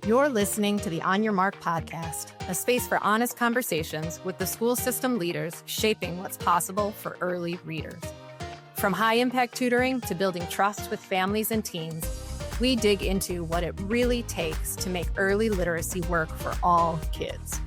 You're listening to the On Your Mark podcast, a space for honest conversations with the school system leaders shaping what's possible for early readers. From high-impact tutoring to building trust with families and teens, we dig into what it really takes to make early literacy work for all kids.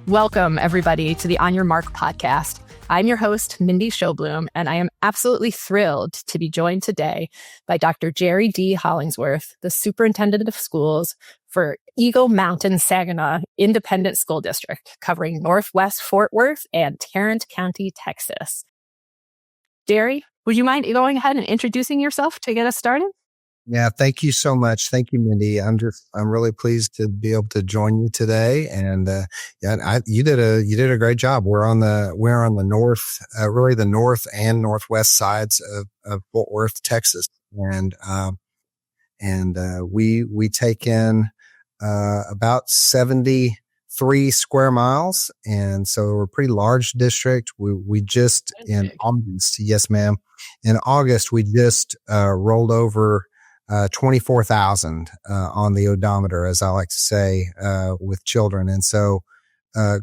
Welcome, everybody, to the On Your Mark podcast. I'm your host, Mindy Sjoblom, and I am absolutely thrilled to be joined today by Dr. Jerry D. Hollingsworth, the Superintendent of Schools for Eagle Mountain-Saginaw Independent School District, covering Northwest Fort Worth and Tarrant County, Texas. Jerry, would you mind going ahead and introducing yourself to get us started? Yeah, thank you so much. Thank you, Mindy. I'm really pleased to be able to join you today. And you did a great job. We're on the north, really the north and northwest sides of Fort Worth, Texas, and we take in about 73 square miles, and so we're a pretty large district. We just in August, yes, ma'am, in August we just rolled over 24,000 on the odometer, as I like to say, with children. And so,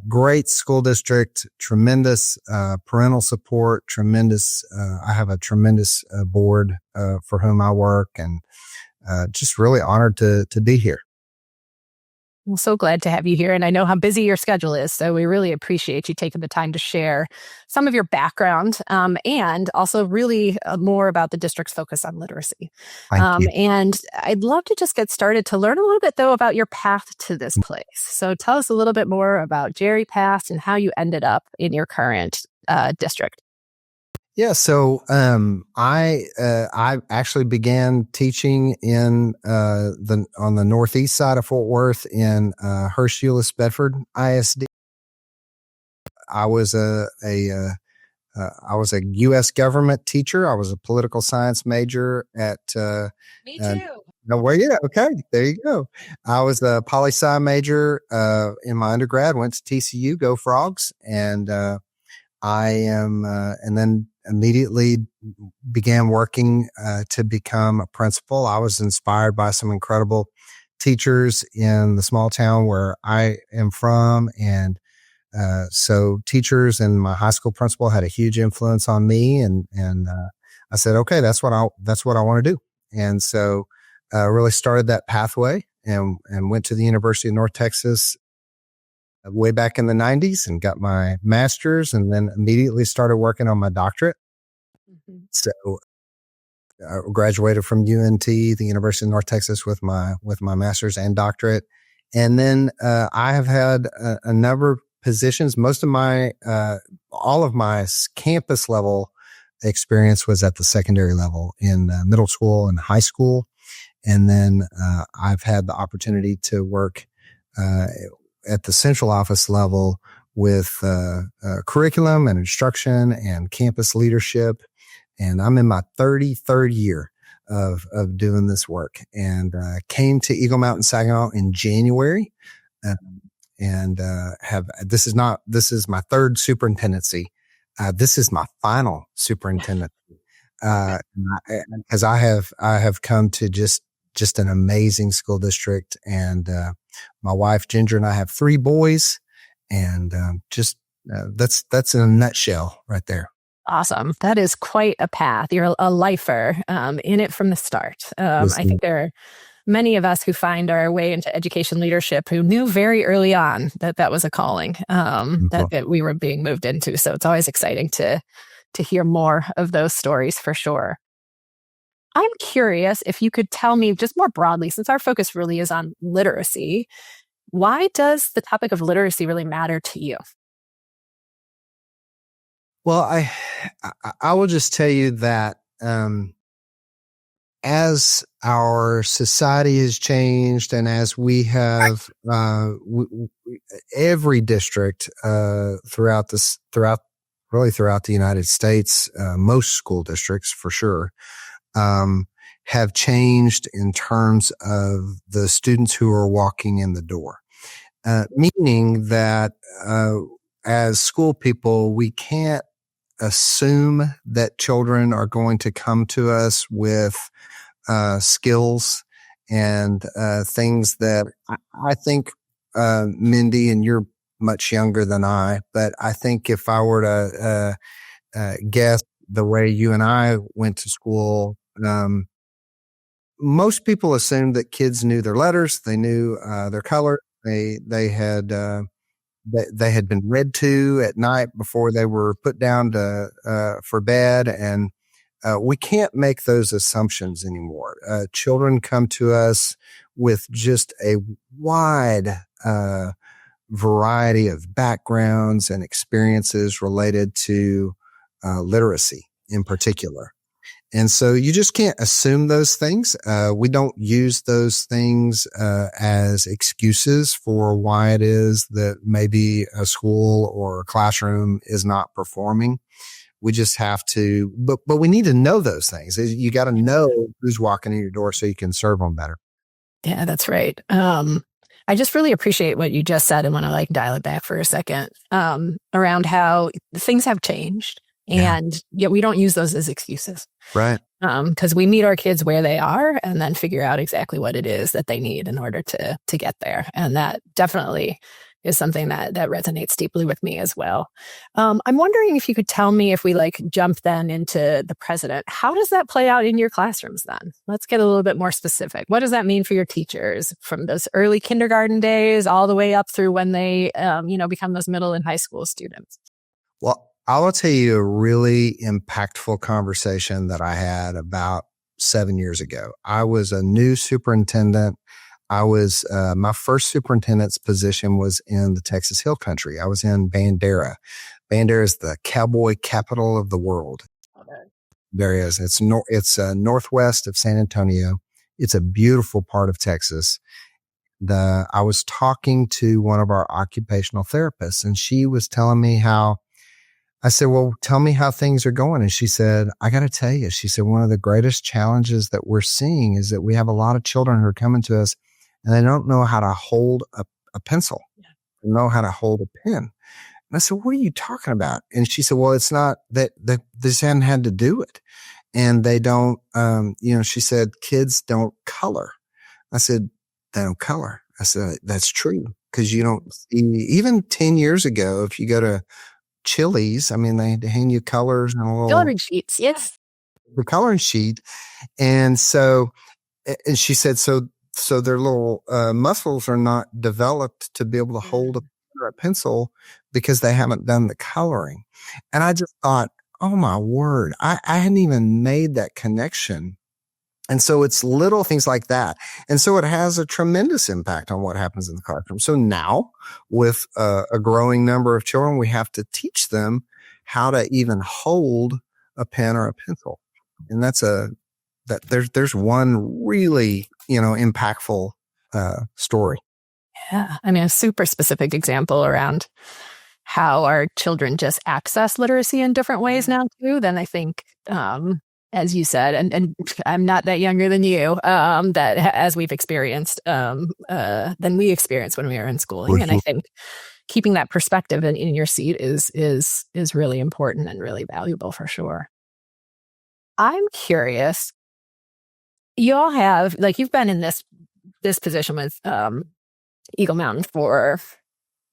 great school district, tremendous parental support, tremendous. I have a tremendous board for whom I work, and just really honored to be here. I'm so glad to have you here, and I know how busy your schedule is, so we really appreciate you taking the time to share some of your background and also really more about the district's focus on literacy. Thank you. And I'd love to just get started to learn a little bit, though, about your path to this place. So tell us a little bit more about Jerry past and how you ended up in your current district. Yeah, so I actually began teaching in on the northeast side of Fort Worth in Hurst-Euless Bedford ISD. I was a U.S. government teacher. I was a political science major at. Me too. Well, yeah, okay, there you go. I was a poli-sci major in my undergrad. Went to TCU, go Frogs, and and then immediately began working to become a principal. I was inspired by some incredible teachers in the small town where I am from. And so teachers and my high school principal had a huge influence on me. And I said, okay, that's what I want to do. And so really started that pathway and went to the University of North Texas way back in the 90s and got my master's, and then immediately started working on my doctorate. Mm-hmm. So I graduated from UNT, the University of North Texas, with my master's and doctorate. And then I have had a number of positions. Most of all of my campus level experience was at the secondary level in middle school and high school. And then I've had the opportunity to work at the central office level with curriculum and instruction and campus leadership. And I'm in my 33rd year of doing this work, and came to Eagle Mountain-Saginaw in January. This is my third superintendency. This is my final superintendency. Because I have come to just an amazing school district, and my wife Ginger and I have 3 boys, and that's in a nutshell right there. Awesome. That is quite a path. You're a lifer in it from the start. I think there are many of us who find our way into education leadership who knew very early on that was a calling that we were being moved into. So it's always exciting to hear more of those stories for sure. I'm curious if you could tell me just more broadly, since our focus really is on literacy, why does the topic of literacy really matter to you? Well, I will just tell you that as our society has changed, and as we have every district throughout the United States, most school districts for sure, have changed in terms of the students who are walking in the door, meaning that as school people, we can't assume that children are going to come to us with skills and things that I think, Mindy, and you're much younger than I, but I think if I were to guess the way you and I went to school, most people assumed that kids knew their letters, they knew their color, they had been read to at night before they were put down for bed, and we can't make those assumptions anymore. Children come to us with just a wide variety of backgrounds and experiences related to literacy in particular. And so you just can't assume those things. We don't use those things as excuses for why it is that maybe a school or a classroom is not performing. We just have to, but we need to know those things. You got to know who's walking in your door so you can serve them better. Yeah, that's right. I just really appreciate what you just said and want to dial it back for a second around how things have changed. And yet we don't use those as excuses. Right. Because we meet our kids where they are and then figure out exactly what it is that they need in order to get there. And that definitely is something that resonates deeply with me as well. I'm wondering if you could tell me, if we jump then into the president, how does that play out in your classrooms then? Let's get a little bit more specific. What does that mean for your teachers from those early kindergarten days all the way up through when they, become those middle and high school students? Well, I will tell you a really impactful conversation that I had about 7 years ago. I was a new superintendent. I was, my first superintendent's position was in the Texas Hill Country. I was in Bandera. Bandera is the cowboy capital of the world. There is. It's northwest of San Antonio. It's a beautiful part of Texas. I was talking to one of our occupational therapists, and she was telling me how, I said, well, tell me how things are going. And she said, I got to tell you, she said, one of the greatest challenges that we're seeing is that we have a lot of children who are coming to us and they don't know how to hold a pencil, they know how to hold a pen. And I said, what are you talking about? And she said, well, it's not that they just hadn't had to do it. And they don't, she said, kids don't color. I said, they don't color. I said, that's true. Because you don't see, even 10 years ago, if you go to Chili's, I mean, they hand you colors and a little coloring sheets. Yes. The coloring sheet. And and she said, so their little muscles are not developed to be able to hold a pencil because they haven't done the coloring. And I just thought, oh my word, I hadn't even made that connection. And so it's little things like that. And so it has a tremendous impact on what happens in the classroom. So now with a growing number of children, we have to teach them how to even hold a pen or a pencil. And there's one really, impactful story. Yeah. I mean, a super specific example around how our children just access literacy in different ways now too, than I think, as you said, and I'm not that younger than you, that as we've experienced, than we experienced when we were in schooling. Mm-hmm. And I think keeping that perspective in your seat is really important and really valuable for sure. I'm curious, you all have, you've been in this position with Eagle Mountain for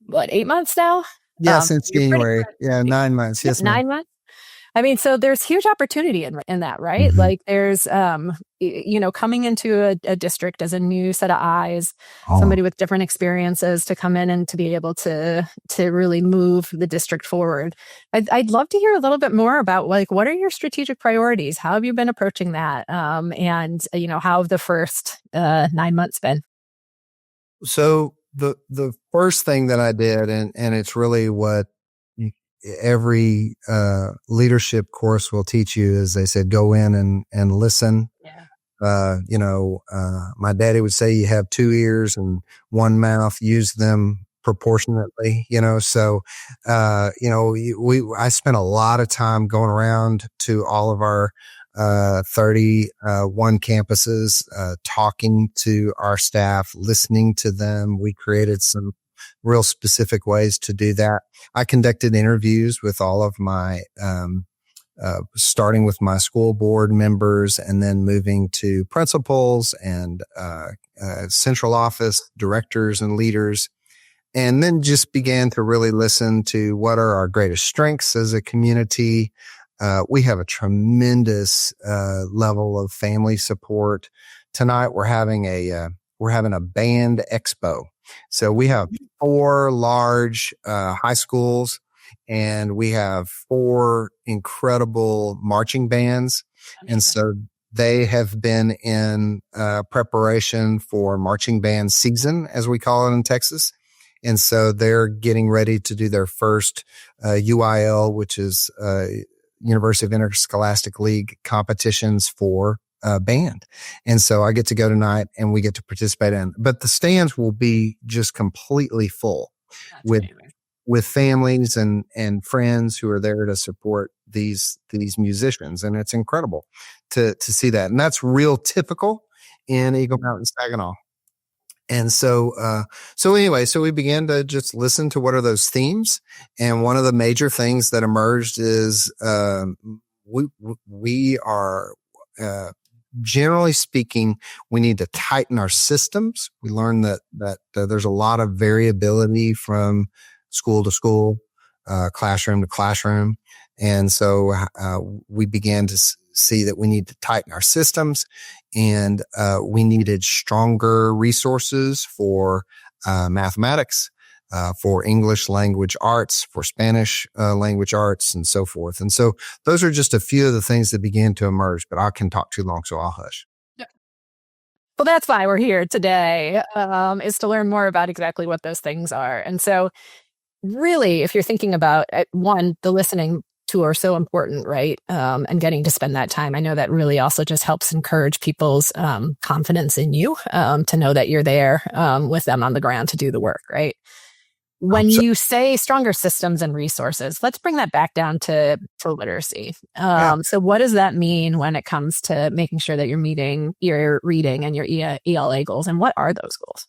what, 8 months now? Yeah, since January. 9 months. Yes, 9 months. I mean, so there's huge opportunity in that, right? Mm-hmm. There's, coming into a district as a new set of eyes, somebody with different experiences to come in and to be able to really move the district forward. I'd love to hear a little bit more about what are your strategic priorities? How have you been approaching that? And how have the first 9 months been? So the first thing that I did, and it's really what every leadership course will teach you, is they said, go in and listen. Yeah. My daddy would say you have 2 ears and 1 mouth, use them proportionately, so, I spent a lot of time going around to all of our 31 campuses, talking to our staff, listening to them. We created some real specific ways to do that. I conducted interviews with all of my starting with my school board members and then moving to principals and central office directors and leaders. And then just began to really listen to what are our greatest strengths as a community. We have a tremendous level of family support. Tonight we're having a band expo. So we have 4 large high schools, and we have 4 incredible marching bands. And so they have been in preparation for marching band season, as we call it in Texas. And so they're getting ready to do their first UIL, which is University of Interscholastic League competitions for band. And so I get to go tonight and we get to participate in, but the stands will be just completely full with families and friends who are there to support these musicians. And it's incredible to see that. And that's real typical in Eagle Mountain-Saginaw. And so anyway, so we began to just listen to what are those themes. And one of the major things that emerged is, we are, generally speaking, we need to tighten our systems. We learned that there's a lot of variability from school to school, classroom to classroom. And so, we began to see that we need to tighten our systems, and we needed stronger resources for mathematics, for English language arts, for Spanish language arts, and so forth. And so those are just a few of the things that began to emerge, but I can talk too long, so I'll hush. Well, that's why we're here today, is to learn more about exactly what those things are. And so really, if you're thinking about, one, the listening tour, so important, right? And getting to spend that time. I know that really also just helps encourage people's confidence in you, to know that you're there with them on the ground to do the work, right? When you say stronger systems and resources, let's bring that back down to literacy. So what does that mean when it comes to making sure that you're meeting your reading and your ELA goals? And what are those goals?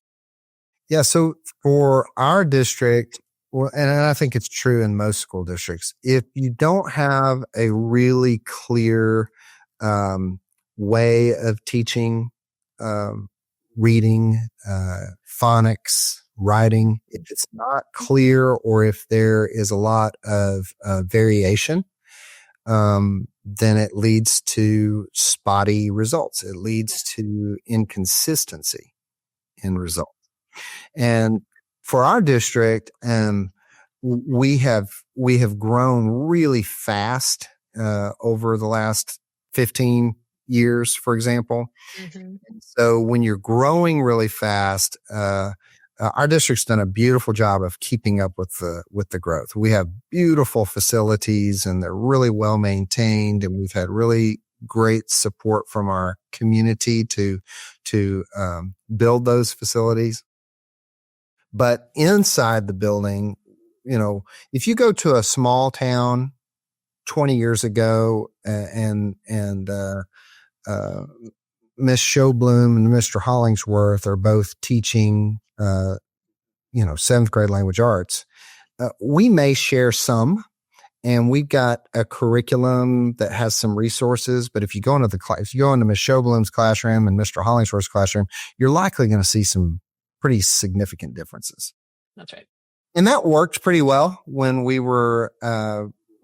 Yeah, so for our district, well, and I think it's true in most school districts, if you don't have a really clear way of teaching reading, phonics, writing, if it's not clear or if there is a lot of variation, then it leads to spotty results. It leads to inconsistency in results. And for our district, we have grown really fast over the last 15 years, for example. Mm-hmm. So when you're growing really fast, our district's done a beautiful job of keeping up with the growth. We have beautiful facilities and they're really well maintained, and we've had really great support from our community to build those facilities. But inside the building, if you go to a small town 20 years ago and Miss Sjoblom and Mr. Hollingsworth are both teaching, 7th grade language arts, we may share some, and we've got a curriculum that has some resources. But if you go into if you go into Miss Sjoblom's classroom and Mr. Hollingsworth's classroom, you're likely going to see some pretty significant differences. That's right. And that worked pretty well when we were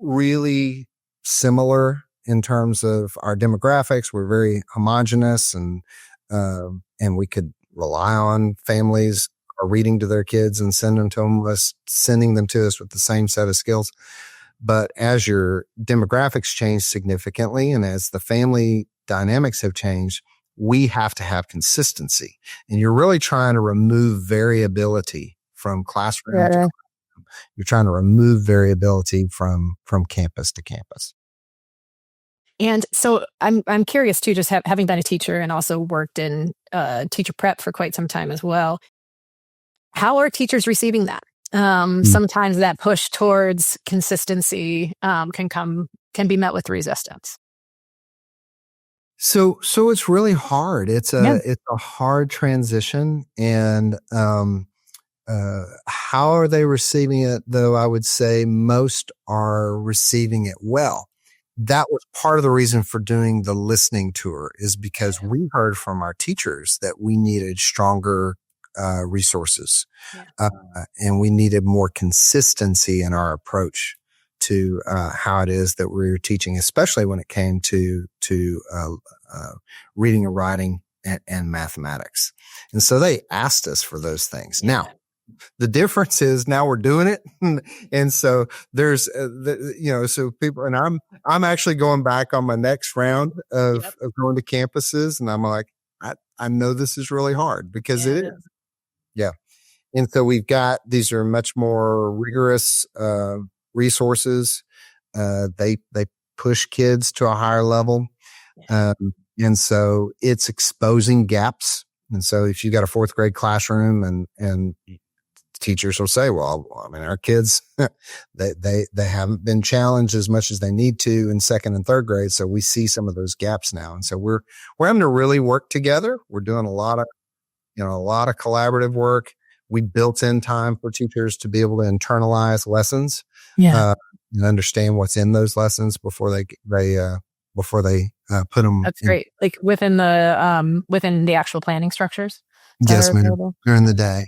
really similar in terms of our demographics. We're very homogenous, and we could rely on families are reading to their kids and sending them to us with the same set of skills. But as your demographics change significantly, and as the family dynamics have changed, we have to have consistency. And you're really trying to remove variability from classroom to classroom. You're trying to remove variability from campus to campus. And so I'm curious too, just having been a teacher and also worked in teacher prep for quite some time as well. How are teachers receiving that? Sometimes that push towards consistency can be met with resistance. So it's really hard. It's a hard transition. And how are they receiving it? Though I would say most are receiving it well. that was part of the reason for doing the listening tour, is because we heard from our teachers that we needed stronger resources. And we needed more consistency in our approach to how it is that we were teaching, especially when it came to reading and writing and mathematics. And so they asked us for those things. Now, the difference is now we're doing it. And so there's, so people, and I'm actually going back on my next round of going to campuses. And I'm like, I know this is really hard because it is. Yeah. And so these are much more rigorous, resources. They push kids to a higher level. And so it's exposing gaps. And so if you got a fourth grade classroom and teachers will say, well, I mean, our kids, they haven't been challenged as much as they need to in second and third grade. So we see some of those gaps now. And so we're having to really work together. We're doing a lot of collaborative work. We built in time for teachers to be able to internalize lessons, and understand what's in those lessons before they put them. That's great. Like within the actual planning structures. Yes, ma'am. During the day.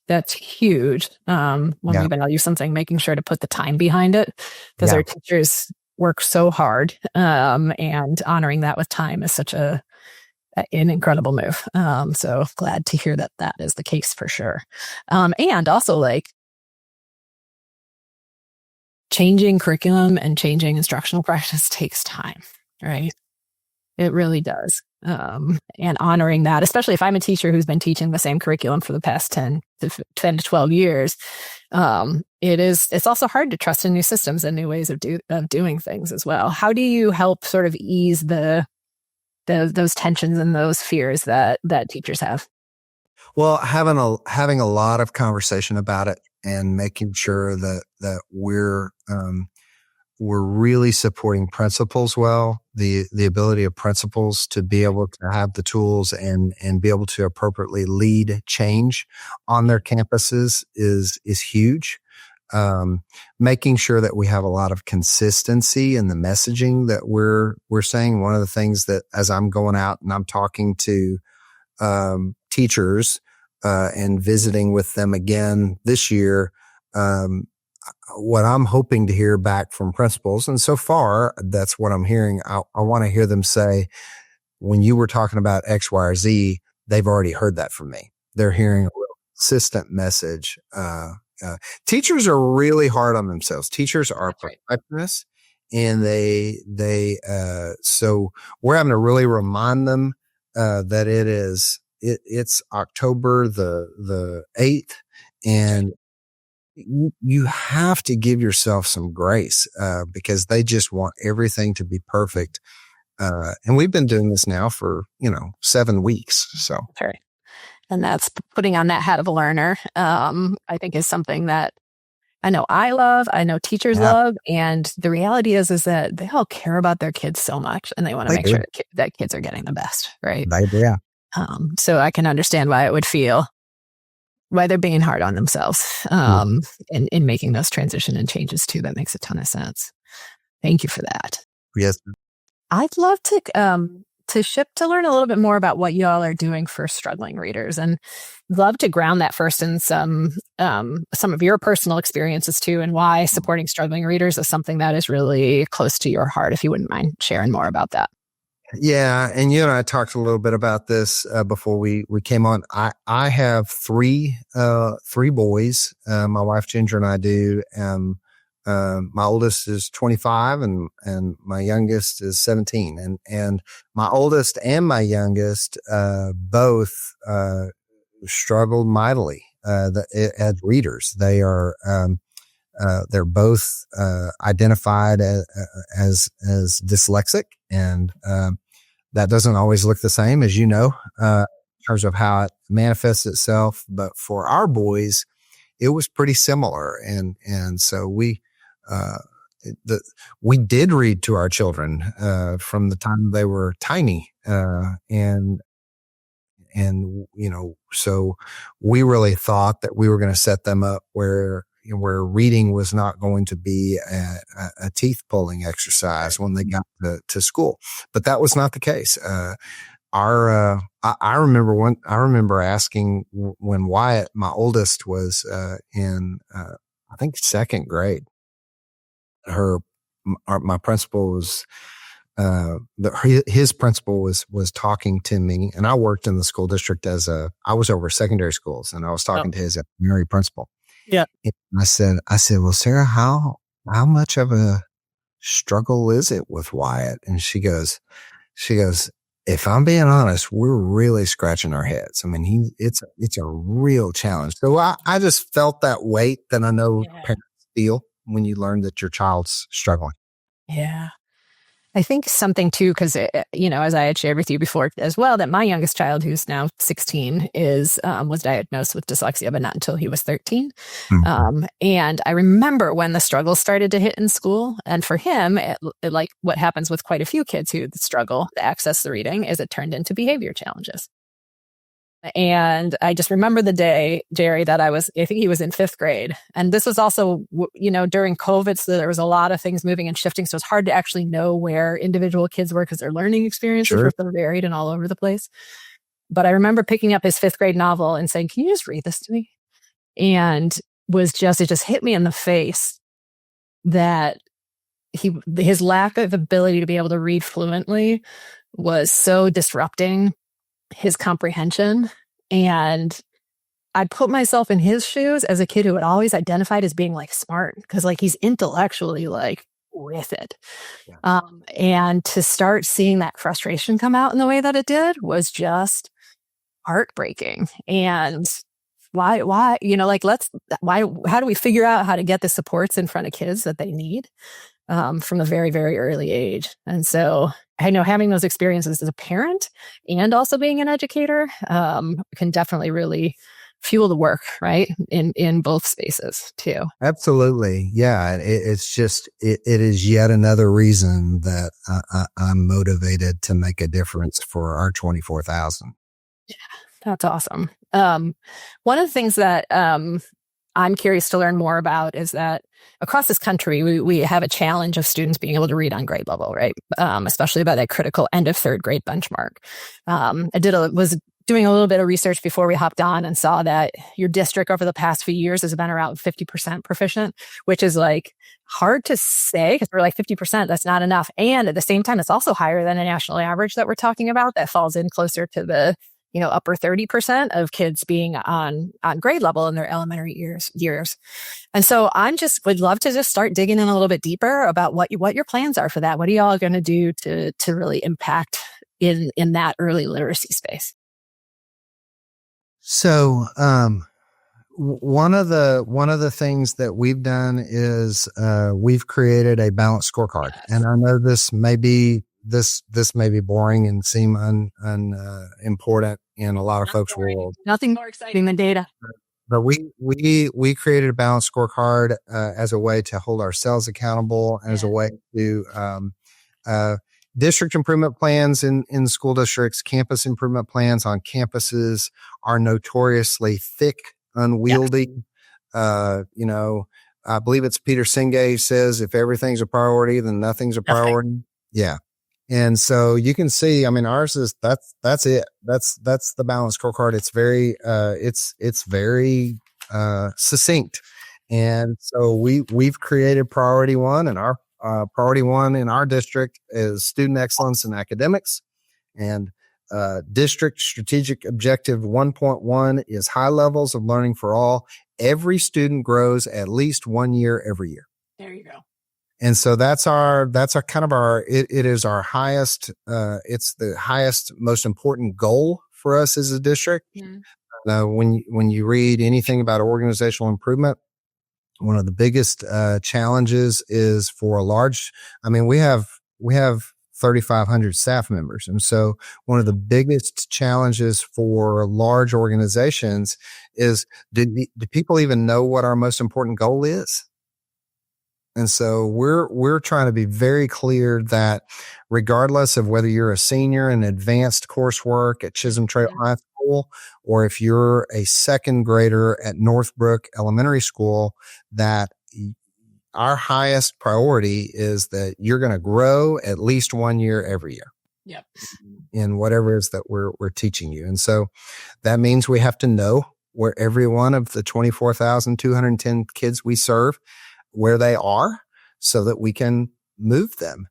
That's huge. When we value something, making sure to put the time behind it, because our teachers work so hard, and honoring that with time is such an incredible move. So glad to hear that is the case for sure. And also like changing curriculum and changing instructional practice takes time, right? It really does. And honoring that, especially if I'm a teacher who's been teaching the same curriculum for the past 10 to 12 years, it's also hard to trust in new systems and new ways of doing things as well. How do you help sort of ease those tensions and those fears that teachers have? Well, having a lot of conversation about it and making sure that we're really supporting principals well, the ability of principals to be able to have the tools and be able to appropriately lead change on their campuses is huge. Making sure that we have a lot of consistency in the messaging that we're saying. One of the things that as I'm going out and I'm talking to teachers and visiting with them again this year, what I'm hoping to hear back from principals, and so far that's what I'm hearing. I want to hear them say, when you were talking about X, Y, or Z, they've already heard that from me. They're hearing a real consistent message. Teachers are really hard on themselves. Teachers are perfectionists, and so we're having to really remind them that it's October the 8th, and you have to give yourself some grace because they just want everything to be perfect. And we've been doing this now for 7 weeks. So. Okay. And that's putting on that hat of a learner, I think is something that I know I love, I know teachers love. And the reality is that they all care about their kids so much, and they want to make sure that kids are getting the best, right? Yeah. So I can understand why they're being hard on themselves in making those transition and changes too. That makes a ton of sense. Thank you for that. Yes. I'd love to learn a little bit more about what y'all are doing for struggling readers, and love to ground that first in some of your personal experiences too, and why supporting struggling readers is something that is really close to your heart, if you wouldn't mind sharing more about that. Yeah. And you and I talked a little bit about this before we came on. I have three boys. My wife Ginger and I do. My oldest is 25 and my youngest is 17. And my oldest and my youngest both struggled mightily as readers. They're both identified as dyslexic, and that doesn't always look the same, as you know, in terms of how it manifests itself. But for our boys, it was pretty similar, and so we did read to our children from the time they were tiny, and so we really thought that we were going to set them up where where reading was not going to be a teeth pulling exercise when they got to school. But that was not the case. I remember asking when Wyatt, my oldest, was in I think second grade. My principal was his principal was talking to me, and I worked in the school district I was over secondary schools, and I was talking to his elementary principal. Yeah. And I said, well, Sarah, how much of a struggle is it with Wyatt? And she goes, if I'm being honest, we're really scratching our heads. I mean, it's a real challenge. So I just felt that weight that I know parents feel when you learn that your child's struggling. Yeah. I think something too, because, as I had shared with you before as well, that my youngest child, who's now 16, was diagnosed with dyslexia, but not until he was 13. Mm-hmm. And I remember when the struggles started to hit in school. And for him, like what happens with quite a few kids who struggle to access the reading, is it turned into behavior challenges. And I just remember the day, Jerry, that I think he was in 5th grade. And this was also, during COVID, so there was a lot of things moving and shifting. So it's hard to actually know where individual kids were because their learning experiences were so varied and all over the place. But I remember picking up his 5th grade novel and saying, "Can you just read this to me?" And it just hit me in the face that his lack of ability to be able to read fluently was so disrupting his comprehension. And I put myself in his shoes as a kid who had always identified as being like smart, because like he's intellectually like with it. Yeah. And to start seeing that frustration come out in the way that it did was just heartbreaking. And why, how do we figure out how to get the supports in front of kids that they need from a very, very early age? And so I know having those experiences as a parent and also being an educator can definitely really fuel the work, right? In both spaces too. Absolutely. Yeah. It's just, it is yet another reason that I'm motivated to make a difference for our 24,000. Yeah, that's awesome. One of the things that I'm curious to learn more about is that across this country, we have a challenge of students being able to read on grade level, right? Especially by that critical end of 3rd grade benchmark. I was doing a little bit of research before we hopped on and saw that your district over the past few years has been around 50% proficient, which is like hard to say because we're like 50%, that's not enough. And at the same time, it's also higher than a national average that we're talking about that falls in closer to the upper 30% of kids being on grade level in their elementary years. And so would love to just start digging in a little bit deeper about what your plans are for that. What are y'all going to do to really impact in that early literacy space? So, one of the things that we've done is, we've created a balanced scorecard. And I know this may be boring and seem important in a lot of folks' world. Nothing more exciting than data. But we created a balanced scorecard as a way to hold ourselves accountable, and as a way to district improvement plans in school districts, campus improvement plans on campuses are notoriously thick, unwieldy. Yeah. I believe it's Peter Senge says, if everything's a priority, then nothing's a priority. Okay. Yeah. And so you can see, I mean, ours is, that's it. That's the balanced scorecard. It's very, it's very, succinct. And so we've created priority one, and our, priority one in our district is student excellence in academics, and, district strategic objective 1.1 is high levels of learning for all. Every student grows at least 1 year every year. There you go. And so that's our kind of it is our highest, it's the highest, most important goal for us as a district. Mm-hmm. When you read anything about organizational improvement, one of the biggest, challenges is for we have 3,500 staff members. And so one of the biggest challenges for large organizations is, do people even know what our most important goal is? And so we're trying to be very clear that regardless of whether you're a senior in advanced coursework at Chisholm Trail High School, school, or if you're a second grader at Northbrook Elementary School, that our highest priority is that you're going to grow at least 1 year every year. Yep. In whatever it is that we're teaching you. And so that means we have to know where every one of the 24,210 kids we serve, where they are, so that we can move them.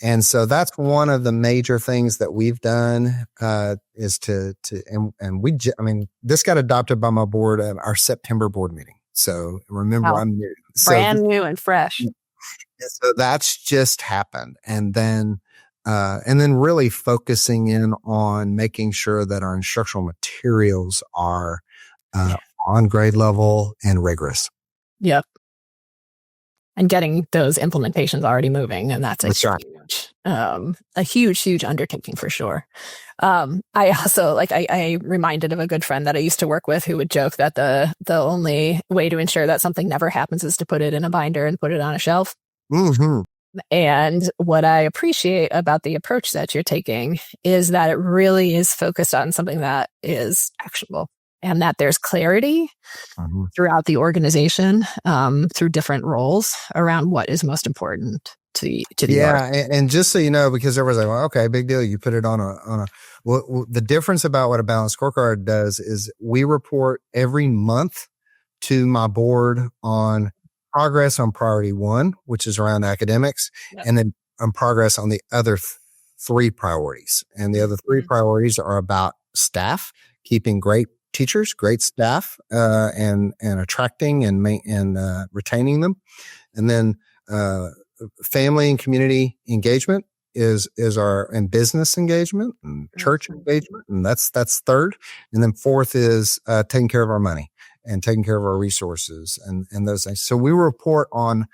And so that's one of the major things that we've done, is this got adopted by my board at our September board meeting. So remember, wow. I'm new. Brand new and fresh. So that's just happened. And then really focusing in on making sure that our instructional materials are on grade level and rigorous. Yep. And getting those implementations already moving. And that's a huge undertaking for sure. I also, I reminded of a good friend that I used to work with who would joke that the only way to ensure that something never happens is to put it in a binder and put it on a shelf. Mm-hmm. And what I appreciate about the approach that you're taking is that it really is focused on something that is actionable and that there's clarity throughout the organization, through different roles around what is most important to the and just so you know, because everyone's like, well, okay, big deal. You put it on the difference about what a balanced scorecard does is we report every month to my board on progress on priority 1, which is around academics, and then on progress on the other 3 priorities. And the other 3 priorities are about staff, keeping great teachers, great staff, and attracting and retaining them. And then family and community engagement is and business engagement and church engagement, and that's 3rd. And then 4th is taking care of our money and taking care of our resources and those things. So we'll report on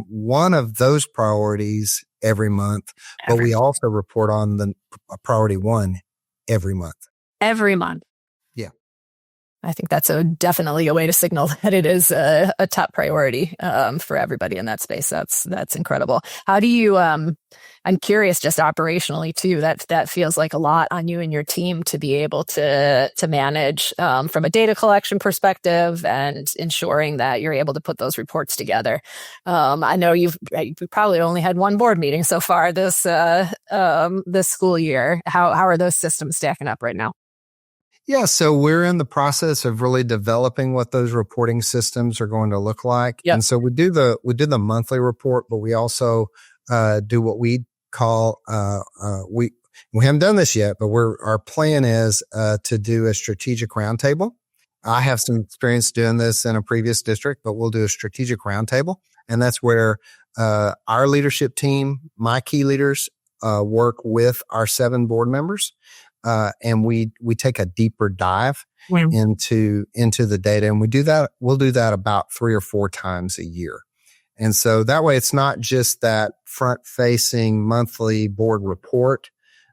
one of those priorities every month, but we also report on the priority 1 every month. Every month. Yeah. I think that's definitely a way to signal that it is a top priority for everybody in that space. That's incredible. How do you? I'm curious, just operationally too. That feels like a lot on you and your team to be able to manage from a data collection perspective and ensuring that you're able to put those reports together. I know you've probably only had one board meeting so far this school year. How are those systems stacking up right now? Yeah, so we're in the process of really developing what those reporting systems are going to look like. Yep. And so we do the monthly report, but we also do what we call we haven't done this yet, but our plan is to do a strategic roundtable. I have some experience doing this in a previous district, but we'll do a strategic roundtable, and that's where our leadership team, my key leaders, work with our 7 board members. And we take a deeper dive into the data, and we'll do that about 3 or 4 times a year. And so that way it's not just that front facing monthly board report,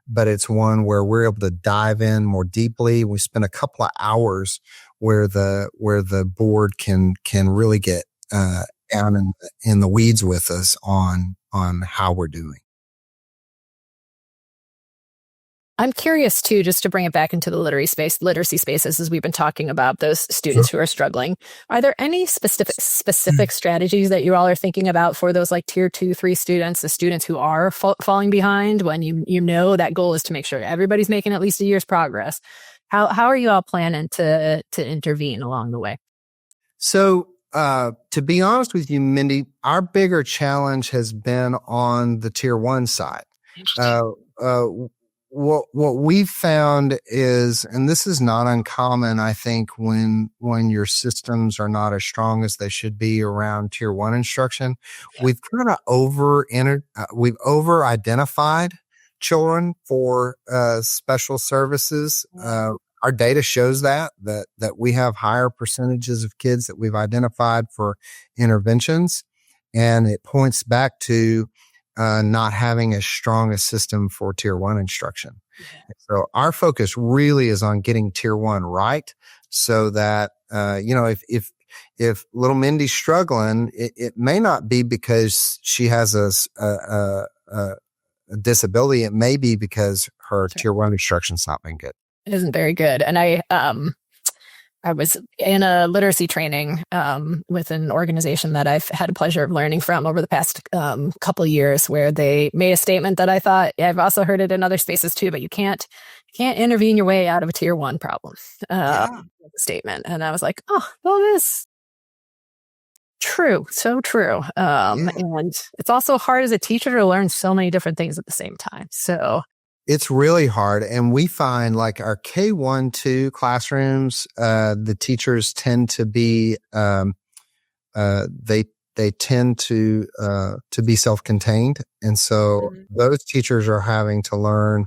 but it's one where we're able to dive in more deeply. We spend a couple of hours where the board can really get down in the weeds with us on how we're doing. I'm curious too, just to bring it back into the literacy spaces, as we've been talking about those students who are struggling. Are there any specific strategies that you all are thinking about for those like tier 2, 3 students, the students who are falling behind, when you know that goal is to make sure everybody's making at least a year's progress? How are you all planning to intervene along the way? So to be honest with you, Mindy, our bigger challenge has been on the tier 1 side. What we've found is, and this is not uncommon, I think, when your systems are not as strong as they should be around tier 1 instruction, we've kind of we've over identified children for special services. Our data shows that we have higher percentages of kids that we've identified for interventions, and it points back to not having as strong a system for tier 1 instruction. Yeah. So our focus really is on getting tier 1 right, so that, if little Mindy's struggling, it may not be because she has a disability. It may be because her tier 1 instruction's not been good. isn't very good. And I was in a literacy training with an organization that I've had the pleasure of learning from over the past couple of years, where they made a statement that I thought, I've also heard it in other spaces too, but you can't intervene your way out of a tier 1 problem statement. And I was like, oh, well, this true. So true. And it's also hard as a teacher to learn so many different things at the same time. So it's really hard. And we find like our K-1-2 classrooms, the teachers tend to be, they tend to be self-contained. And so those teachers are having to learn,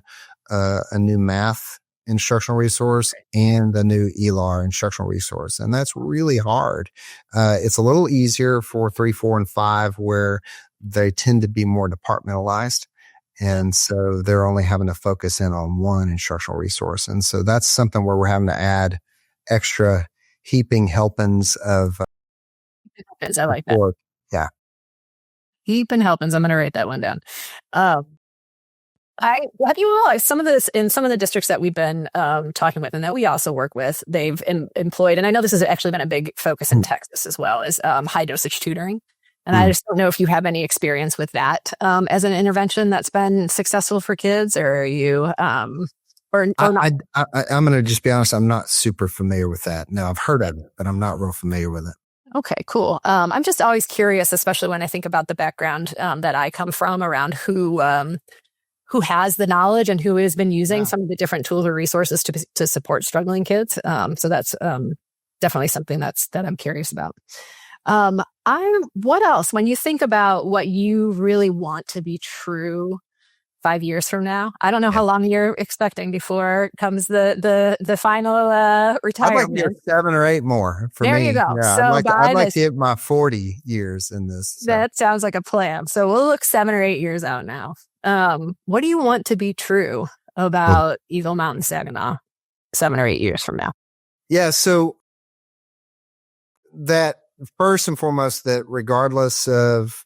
a new math instructional resource and the new ELAR instructional resource. And that's really hard. It's a little easier for 3, 4, and 5, where they tend to be more departmentalized. And so they're only having to focus in on one instructional resource. And so that's something where we're having to add extra heaping helpings of I like that. Yeah. Heaping helpings. I'm going to write that one down. Have you all, some of this in some of the districts that we've been talking with and that we also work with, they've employed, and I know this has actually been a big focus in Texas as well, is high dosage tutoring. And I just don't know if you have any experience with that as an intervention that's been successful for kids, or are you, or not? I'm going to just be honest. I'm not super familiar with that. No, I've heard of it, but I'm not real familiar with it. Okay, cool. I'm just always curious, especially when I think about the background that I come from, around who has the knowledge and who has been using some of the different tools or resources to support struggling kids. So that's definitely something that I'm curious about. What else, when you think about what you really want to be true 5 years from now? I don't know how long you're expecting before comes the final retirement. I'd like to get 7 or 8 more for there me. You go. Yeah, so I'd like to hit my 40 years in this. So. That sounds like a plan. So we'll look 7 or 8 years out now. What do you want to be true about Eagle Mountain-Saginaw 7 or 8 years from now? Yeah. So that first and foremost, that regardless of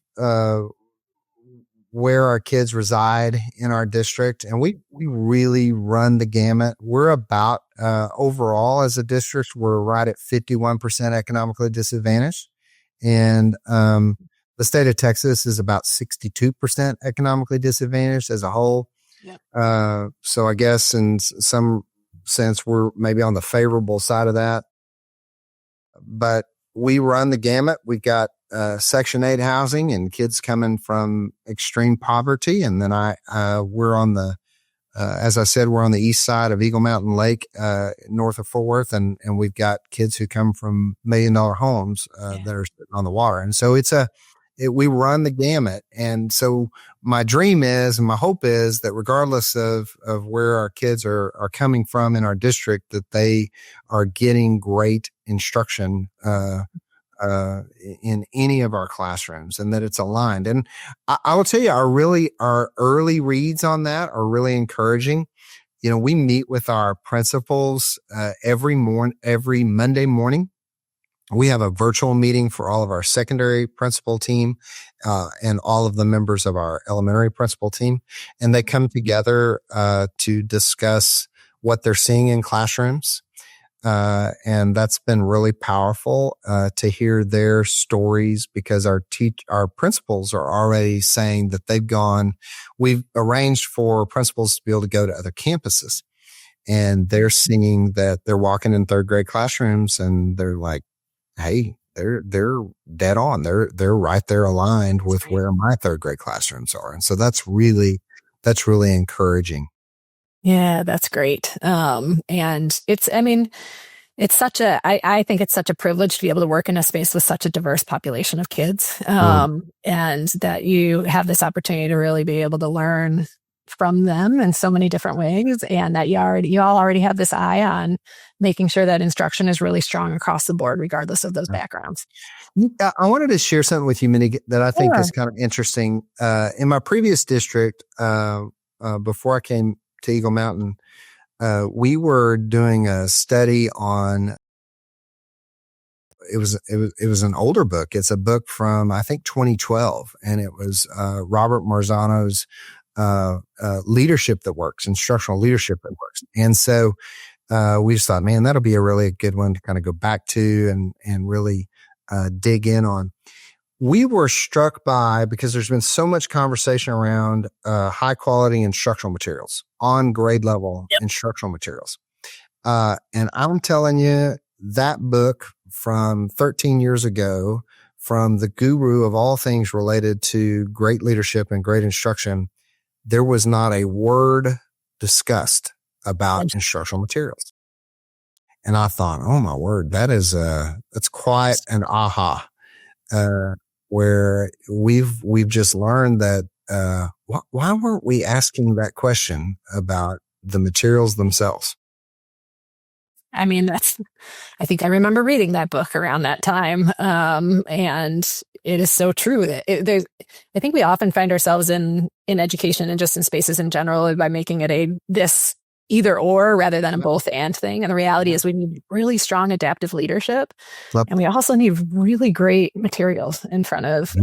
where our kids reside in our district, and we really run the gamut. We're about overall as a district, we're right at 51% economically disadvantaged, and the state of Texas is about 62% economically disadvantaged as a whole. Yep. So I guess in some sense we're maybe on the favorable side of that, but we run the gamut. We've got Section 8 housing and kids coming from extreme poverty. And then we're on the, as I said, we're on the east side of Eagle Mountain Lake, north of Fort Worth. And we've got kids who come from $1 million homes that are sitting on the water. And so we run the gamut. And so my dream is, and my hope is, that regardless of where our kids are coming from in our district, that they are getting great instruction, in any of our classrooms, and that it's aligned. And I will tell you, our early reads on that are really encouraging. You know, we meet with our principals, every Monday morning. We have a virtual meeting for all of our secondary principal team, and all of the members of our elementary principal team. And they come together, to discuss what they're seeing in classrooms. And that's been really powerful, to hear their stories, because our principals are already saying that we've arranged for principals to be able to go to other campuses, and they're seeing that they're walking in third grade classrooms and they're like, hey, they're dead on. They're right there aligned with where my third grade classrooms are. And so that's really encouraging. Yeah, that's great. And I think it's such a privilege to be able to work in a space with such a diverse population of kids. And that you have this opportunity to really be able to learn from them in so many different ways, and that you all already have this eye on making sure that instruction is really strong across the board, regardless of those backgrounds. I wanted to share something with you, Mindy, that I think is kind of interesting. In my previous district, before I came to Eagle Mountain, we were doing a study on, it was an older book. It's a book from, I think, 2012, and it was Robert Marzano's leadership that works, instructional leadership that works. And so we just thought, man, that'll be a really good one to kind of go back to and really dig in on. We were struck by, because there's been so much conversation around high quality instructional materials, on grade level instructional materials. And I'm telling you, that book from 13 years ago, from the guru of all things related to great leadership and great instruction, there was not a word discussed about instructional materials. And I thought, oh my word, that's quite an aha, where we've just learned that, why weren't we asking that question about the materials themselves? I mean, I think I remember reading that book around that time. And it is so true. I think we often find ourselves in education and just in spaces in general by making it this either or rather than a both and thing. And the reality is we need really strong adaptive leadership. And we also need really great materials in front of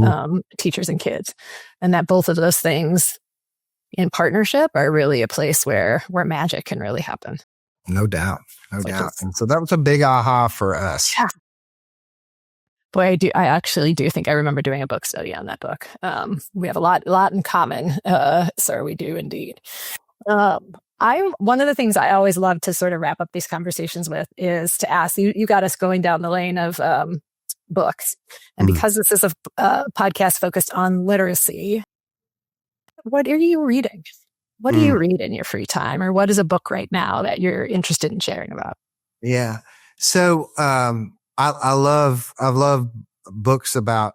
teachers and kids. And that both of those things in partnership are really a place where magic can really happen. No doubt. And so that was a big aha for us. Yeah. Boy, I actually do think I remember doing a book study on that book. We have a lot in common. Sir, we do indeed. One of the things I always love to sort of wrap up these conversations with is to ask you got us going down the lane of books. And because this is a podcast focused on literacy, what are you reading? What do you read in your free time, or what is a book right now that you're interested in sharing about? Yeah. So, I love books about,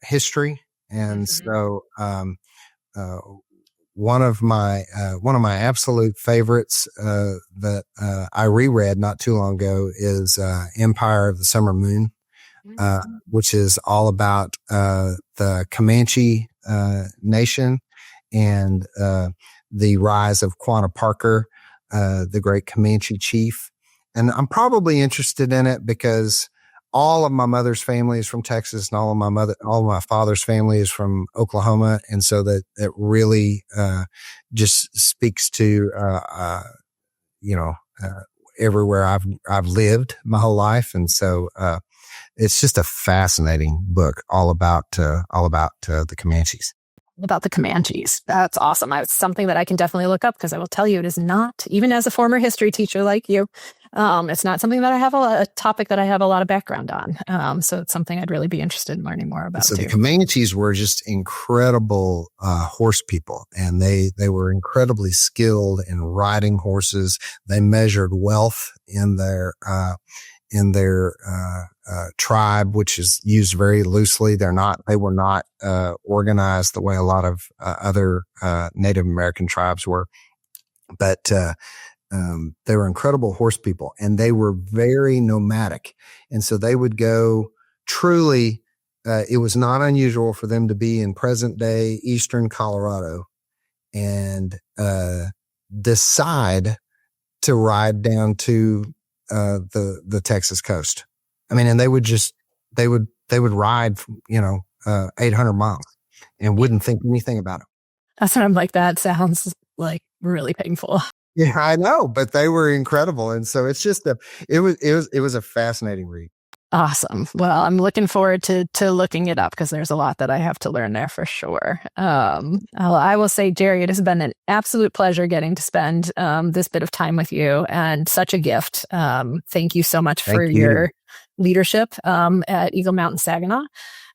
history. And so, one of my absolute favorites, that, I reread not too long ago is, Empire of the Summer Moon, which is all about, the Comanche, nation and, the rise of Quanah Parker, the great Comanche chief. And I'm probably interested in it because all of my mother's family is from Texas and all of my father's family is from Oklahoma. And so that it really, just speaks to, everywhere I've lived my whole life. And so, it's just a fascinating book all about the Comanches. About the Comanches. That's awesome. It's something that I can definitely look up, because I will tell you, it is not, even as a former history teacher like you, it's not something that I have a topic that I have a lot of background on. So it's something I'd really be interested in learning more about. So the Comanches were just incredible horse people, and they were incredibly skilled in riding horses. They measured wealth in their tribe, which is used very loosely. They were not organized the way a lot of other Native American tribes were, but they were incredible horse people, and they were very nomadic. And so they would go truly, it was not unusual for them to be in present day Eastern Colorado and decide to ride down to the Texas coast. I mean, and they would ride, 800 miles and wouldn't think anything about it. That's what I'm like. That sounds like really painful. Yeah, I know, but they were incredible. And so it's just it was a fascinating read. Awesome. Well, I'm looking forward to looking it up, because there's a lot that I have to learn there for sure. I will say, Jerry, it has been an absolute pleasure getting to spend this bit of time with you, and such a gift. Thank you so much for your leadership at Eagle Mountain-Saginaw.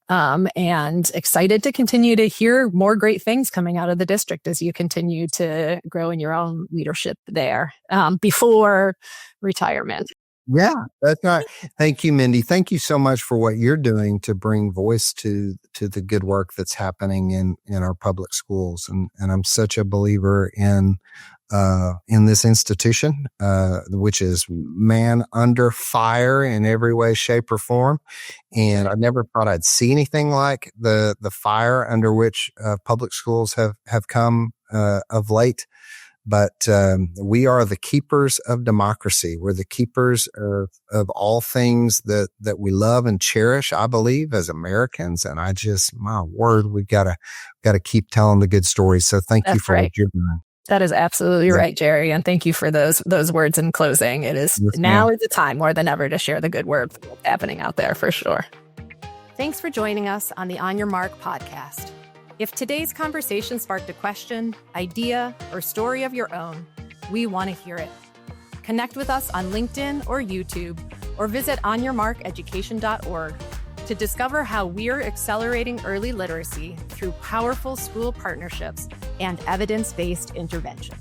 And excited to continue to hear more great things coming out of the district as you continue to grow in your own leadership there before retirement. Yeah, that's right. Thank you, Mindy. Thank you so much for what you're doing to bring voice to the good work that's happening in our public schools. And I'm such a believer in this institution, which is man under fire in every way, shape, or form. And I never thought I'd see anything like the fire under which public schools have come of late. But we are the keepers of democracy. We're the keepers of all things that we love and cherish, I believe, as Americans. And my word, we've got to keep telling the good stories. So thank you for what you're doing. That is absolutely right, Jerry. And thank you for those words in closing. It is now is the time more than ever to share the good word happening out there for sure. Thanks for joining us on the On Your Mark podcast. If today's conversation sparked a question, idea, or story of your own, we want to hear it. Connect with us on LinkedIn or YouTube, or visit onyourmarkeducation.org to discover how we're accelerating early literacy through powerful school partnerships and evidence-based intervention.